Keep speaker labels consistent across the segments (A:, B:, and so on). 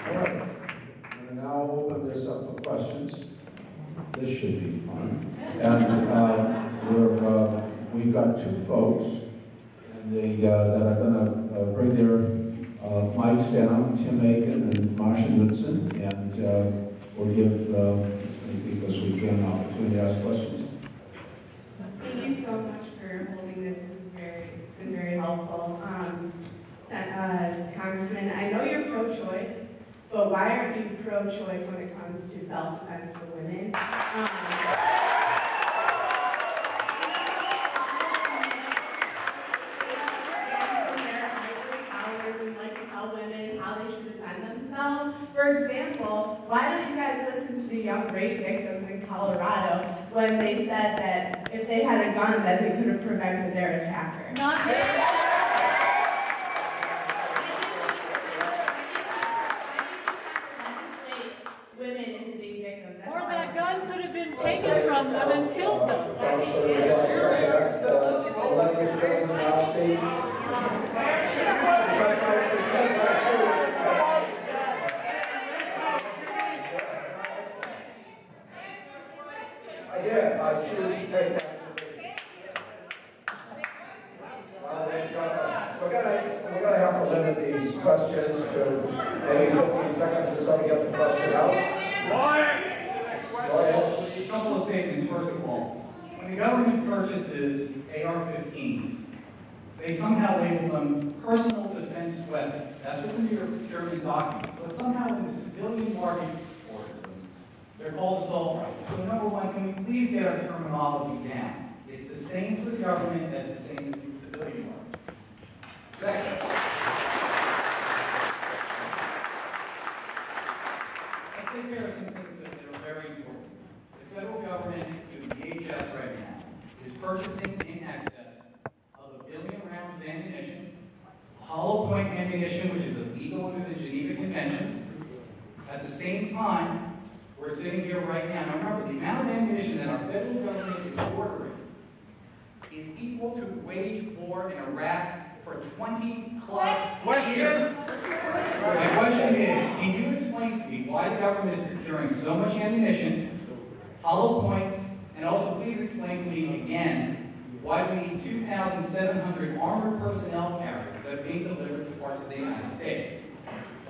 A: All right. I'm going to now open this up for questions. This should be fun. And we've got two folks and that are going to bring their mics down, Tim Aiken and Marcia Woodson, and we'll give because we can an opportunity to ask questions.
B: Thank you so much for holding this. It's been very helpful. Congressman, I know you're pro-choice, but why aren't you pro-choice when it comes to self-defense for women? And like to tell women how they should defend themselves. For example, why don't you guys listen to the young rape victims in Colorado when they said that if they had a gun, that they could have prevented their attacker?
C: Not
B: women into being victims.
C: Or that gun could have been taken from them and killed them.
A: Again, I choose to take that position. We're going to have to limit these questions to maybe 15 seconds or so to get the question out.
D: A couple of statements. First of all, when the government purchases AR-15s, they somehow label them personal defense weapons. That's what's in your procurement document. So it's somehow in the civilian market for them. They're called assault rifles. So number one, can we please get our terminology down? It's the same for the government as the same as the civilian market. Second, let's take care of some things that are very important. The federal government, through the DHS right now, is purchasing in excess of 1 billion rounds of ammunition, hollow point ammunition, which is illegal under the Geneva Conventions. At the same time, we're sitting here right now. Now remember, the amount of ammunition that our federal government is ordering is equal to wage war in Iraq for 20+ years. My question is, can you explain to me why the government is procuring so much ammunition, hollow points, and also please explain to me again why we need 2,700 armored personnel carriers that are being delivered to parts of the United States?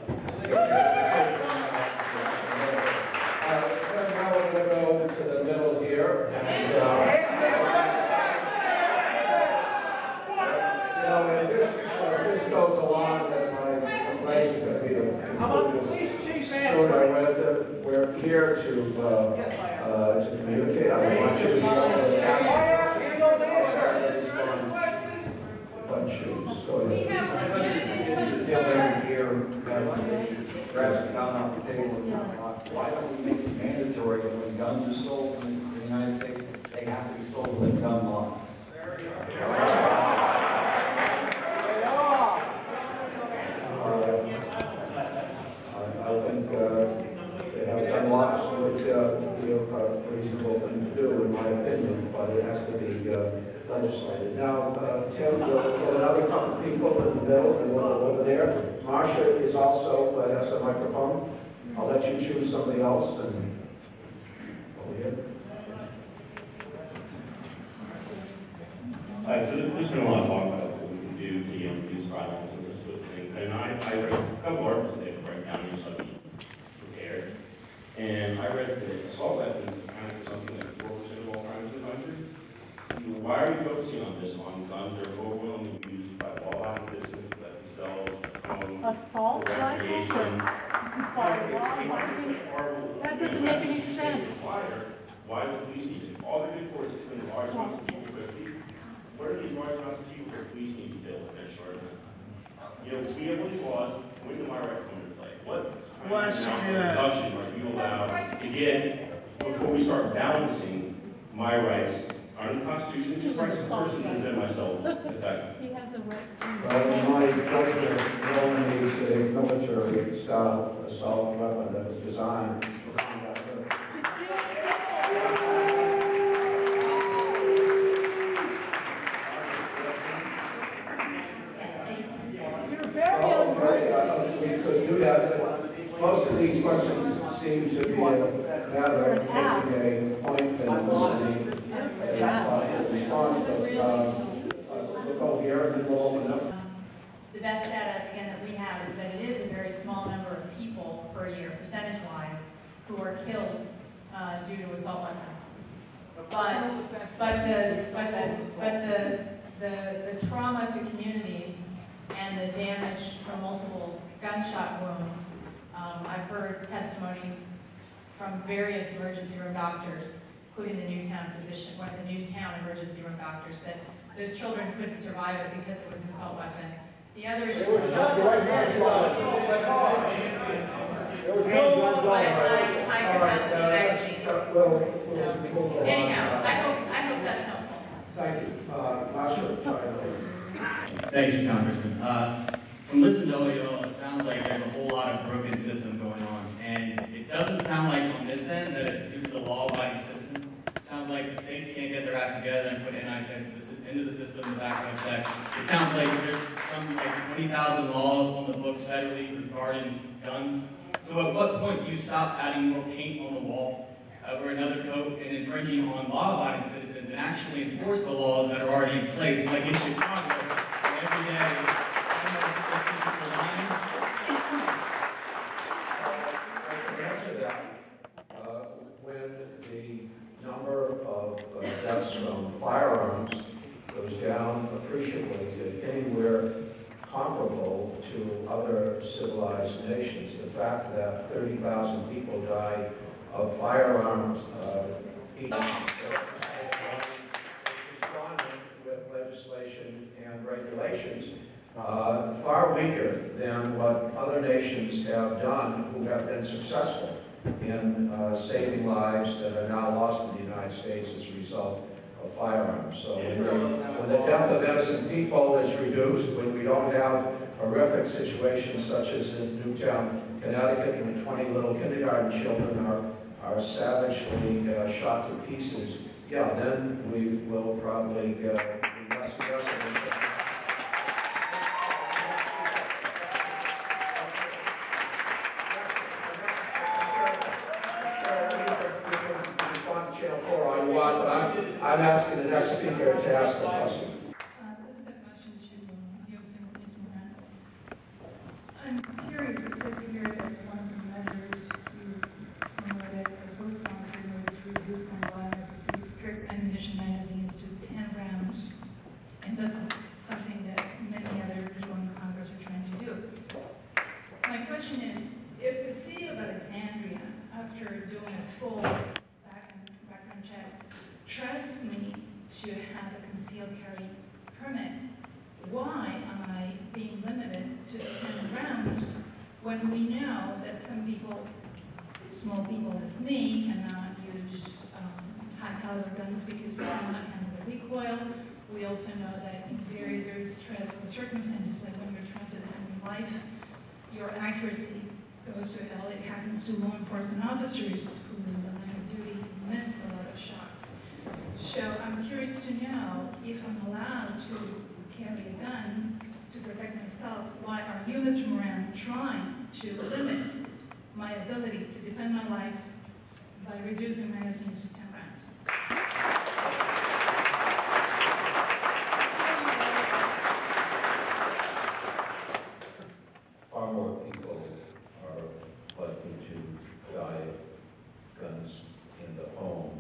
A: Now we're going to go into the middle here. And, as this goes along, then my advice is going to be to conclude this sooner. We're here to communicate. I want you to be able to ask questions. Go ahead.
E: Grass down off the table. Why don't we make it mandatory that when guns are sold in the United States, they have to be sold with a gun law?
A: I think they have gun laws would be a reasonable thing to do, in my opinion, but it has to be legislated. Now, Tim, we'll get another couple of people in the middle and over there. Marcia is also has a microphone. I'll let you choose somebody else. And over here.
F: So there's been a lot of talk about what we can do to reduce violence and this sort of thing. And I read a couple articles today right now, just so be prepared. And I read that assault weapons account for something like 4% of all crimes in the country. Why are you focusing on this, on guns that are overwhelmingly used by law-abiding citizens like themselves,
C: assault rifles? That doesn't make any sense.
F: Why do the police need it? All they're good for is between large amounts of people. Where do these large amounts of people the police need to deal with that short amount of time? You know, we have all these laws. When do my rights come into play? What amount of reduction are you allowed to get before we start balancing my rights under the Constitution, which is rights of persons and then myself, in fact?
C: He has a right.
A: Well, my culture normally is a military-style assault weapon that was designed for combat purposes.
C: You're very
A: We could do that. most of these questions seem to be a matter of making a point and listening. We'll go here and we'll open up.
G: The best data, again, that we have is that it is a very small number of people per year, percentage-wise, who are killed due to assault weapons. But the trauma to communities and the damage from multiple gunshot wounds, I've heard testimony from various emergency room doctors, including the Newtown physician, one of the Newtown emergency room doctors, that those children couldn't survive it because it was an assault weapon. The other issue was I capacity magazine. Anyhow, I hope that's helpful.
A: Thank you. Marshall,
H: Thanks, Congressman. From listening to all y'all, it sounds like there's a whole lot of broken system going on. And it doesn't sound like on this end that it's due to the law-abiding citizens. It sounds like the states can't get their act together and put NI into the system, the background check. It sounds like there's something like 20,000 laws on the books federally regarding guns. So at what point do you stop adding more paint on the wall over another code and infringing on law-abiding citizens and actually enforce the laws that are already in place? Like in Chicago, every day,
A: when the number of deaths from firearms goes down appreciably to anywhere comparable to other civilized nations, the fact that 30,000 people died of firearms each responding with legislation and regulations far weaker than what other nations have done who have been successful in saving lives that are now lost in the United States as a result of firearms. So when the death of innocent people is reduced, when we don't have horrific situations such as in Newtown, Connecticut, when 20 little kindergarten children are savagely shot to pieces, yeah, then we will probably be less aggressive. I'm asking the next speaker to ask a question.
I: This is a question to Ms. Moran. I'm curious, it says here that one of the measures you promoted or co-sponsored in order to reduce gun violence is to restrict ammunition magazines to 10 rounds. And this is something that many other people in Congress are trying to do. My question is, if the city of Alexandria, after doing a full background check, trusts me to have a concealed carry permit, why am I being limited to 10 rounds when we know that some people, small people like me, cannot use high caliber guns because we cannot handle the recoil? We also know that in very, very stressful circumstances, like when you're trying to defend your life, your accuracy goes to hell. It happens to law enforcement officers who, in the line of duty, miss a lot of shots. So I'm curious to know if I'm allowed to carry a gun to protect myself. Why are you, Mr. Moran, trying to limit my ability to defend my life by reducing magazines to 10 rounds?
A: Far more people are likely to die of guns in the home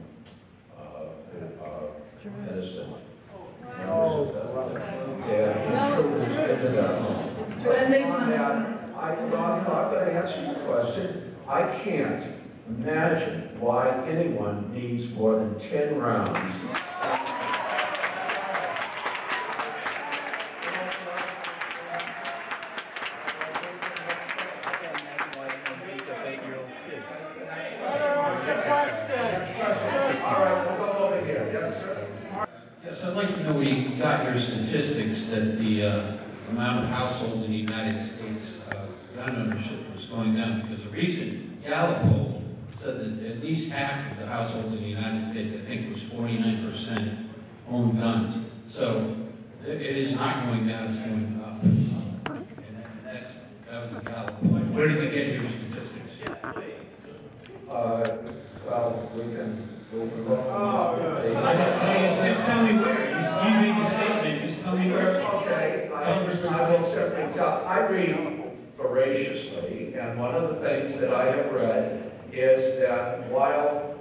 A: who are innocent. I'm going to answer your question. I can't imagine why anyone needs more than 10 rounds.
J: Yes, I'd like to know where you got your statistics that the amount of households in the United States gun ownership was going down, because a recent Gallup poll said that at least half of the households in the United States, I think it was 49%, own guns. So it is not going down, it's going up. And that was a Gallup poll. Where did you get your statistics?
A: Well, we can look.
J: Just tell me where. You make a statement, just tell me where.
A: Okay, I will certainly tell. I read voraciously, and one of the things that I have read is that while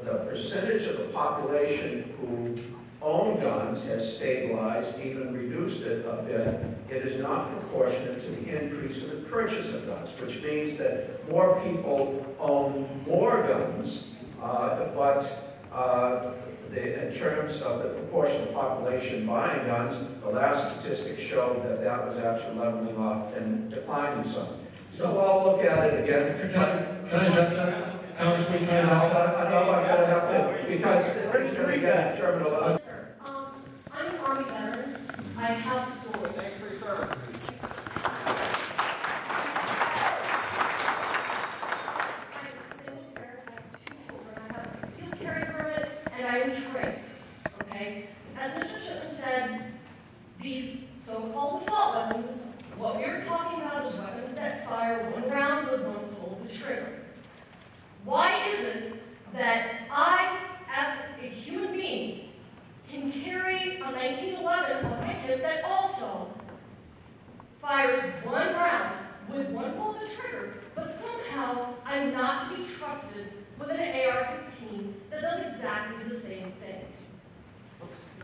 A: the percentage of the population who own guns has stabilized, even reduced it a bit, it is not proportionate to the increase in the purchase of guns, which means that more people own more guns, in terms of the proportion of population buying guns, the last statistics showed that that was actually leveling off and declining some. So I'll look at it again.
J: Can I address that? Congressman, can I address that?
A: I know I'm going to have to, because it's going to get terminal.
K: I'm an Army veteran. I have
F: Thanks for your service.
K: I have a single parent, I have 2 children. I have a concealed carry permit, and I am trained. Okay? As Mr. Chipman said, these so-called assault weapons, what we are talking about is weapons that fire 1 round with 1 pull of the trigger. Why is it that I, as a human being, can carry a 1911 on my hip that also fires 1 round with 1 pull of the trigger, but somehow I'm not to be trusted with an AR-15 that does exactly the same thing?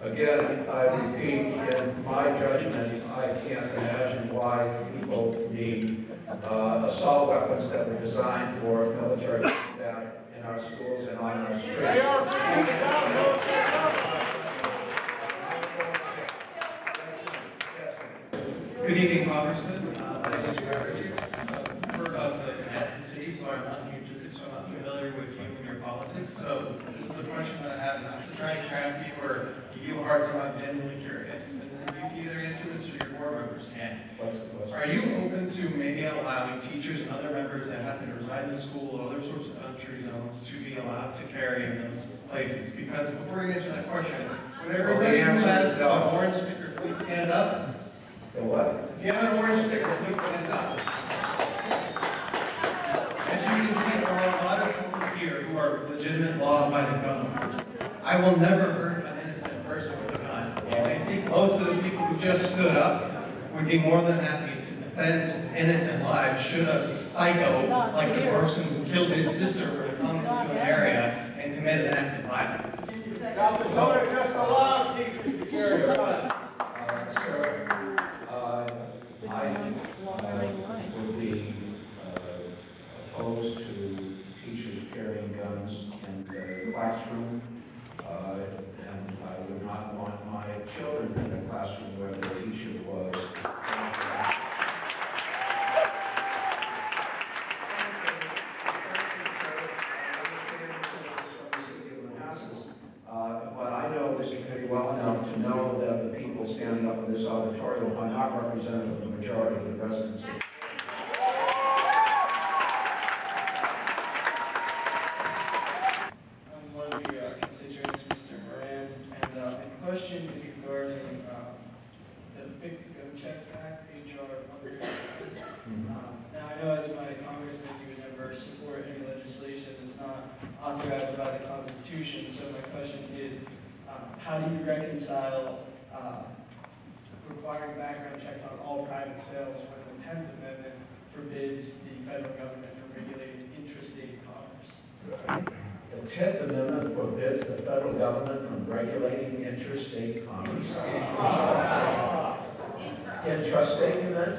A: Again, I repeat, in my judgment, I can't imagine why people need assault weapons that were designed for military combat in our schools and on our streets.
L: Good evening, Congressman. My name is Robert. I've heard of the Kansas City, so I'm not new to this, so I'm not familiar with you and your politics. So this is a question that I have, not to try and trap you or give you a hard time. I'm genuinely curious. And then you can either answer this or your board members can.
A: What's the question?
L: Are you open to maybe allowing teachers and other members that happen to reside in the school or other sorts of country zones to be allowed to carry in those places? Because before you answer that question, would everybody who has an orange sticker please stand up?
A: The what?
L: If you have an orange sticker, please stand up. As you can see, there are a lot of people here who are legitimate law-abiding gun owners. I will never hurt an innocent person with a gun. And I think most of the people who just stood up would be more than happy to defend innocent lives should a psycho like the person who killed his sister were to come into an area and commit an act of violence.
F: South Dakota just allowed teachers to carry a gun.
A: Sir, I would be opposed to teachers carrying guns in the classroom, and I would not want my children in a classroom where the teacher was. But I know this committee well enough to know that the people standing up in this auditorium are not representative of the majority of the residents.
M: I'm one of your constituents, Mr. Moran, and my question is regarding the Fixed Gun Checks Act, H.R. 159. Now, I know as my congressman, you would never support any legislation that's not authorized by the Constitution, so my question is, how do you reconcile requiring background checks on all private sales when the 10th Amendment forbids the federal government from regulating intrastate commerce?
A: The 10th Amendment forbids the federal government from regulating interstate commerce. Intrastate, you meant?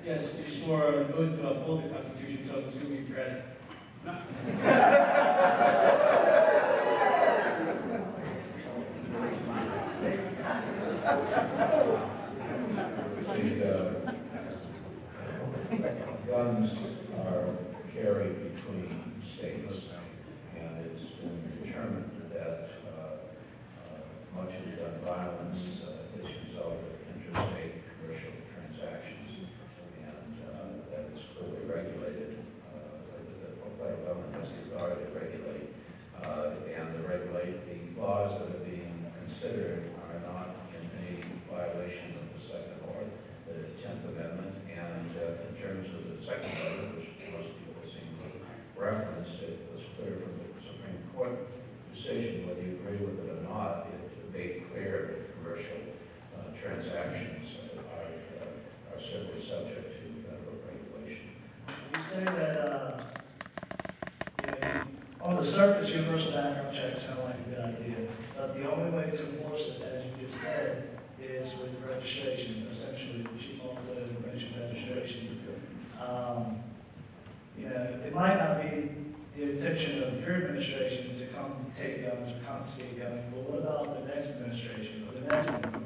M: Yes, you swore an oath to uphold the Constitution, so I'm assuming you read it.
A: Guns are carried between states, and it's been determined that much of the gun violence is a result of interstate commercial transactions, and that is clearly regulated. The federal government has the authority to regulate, and the laws that are being considered are not in any violation of the Second or the 10th Amendment, and in terms of the Second Amendment,
N: the surface, universal background checks sound like a good idea, but the only way to enforce it, as you just said, is with registration. Essentially, she also mentioned registration. You know, it might not be the intention of your administration to come take guns or confiscate guns, but what about the next administration or the next one?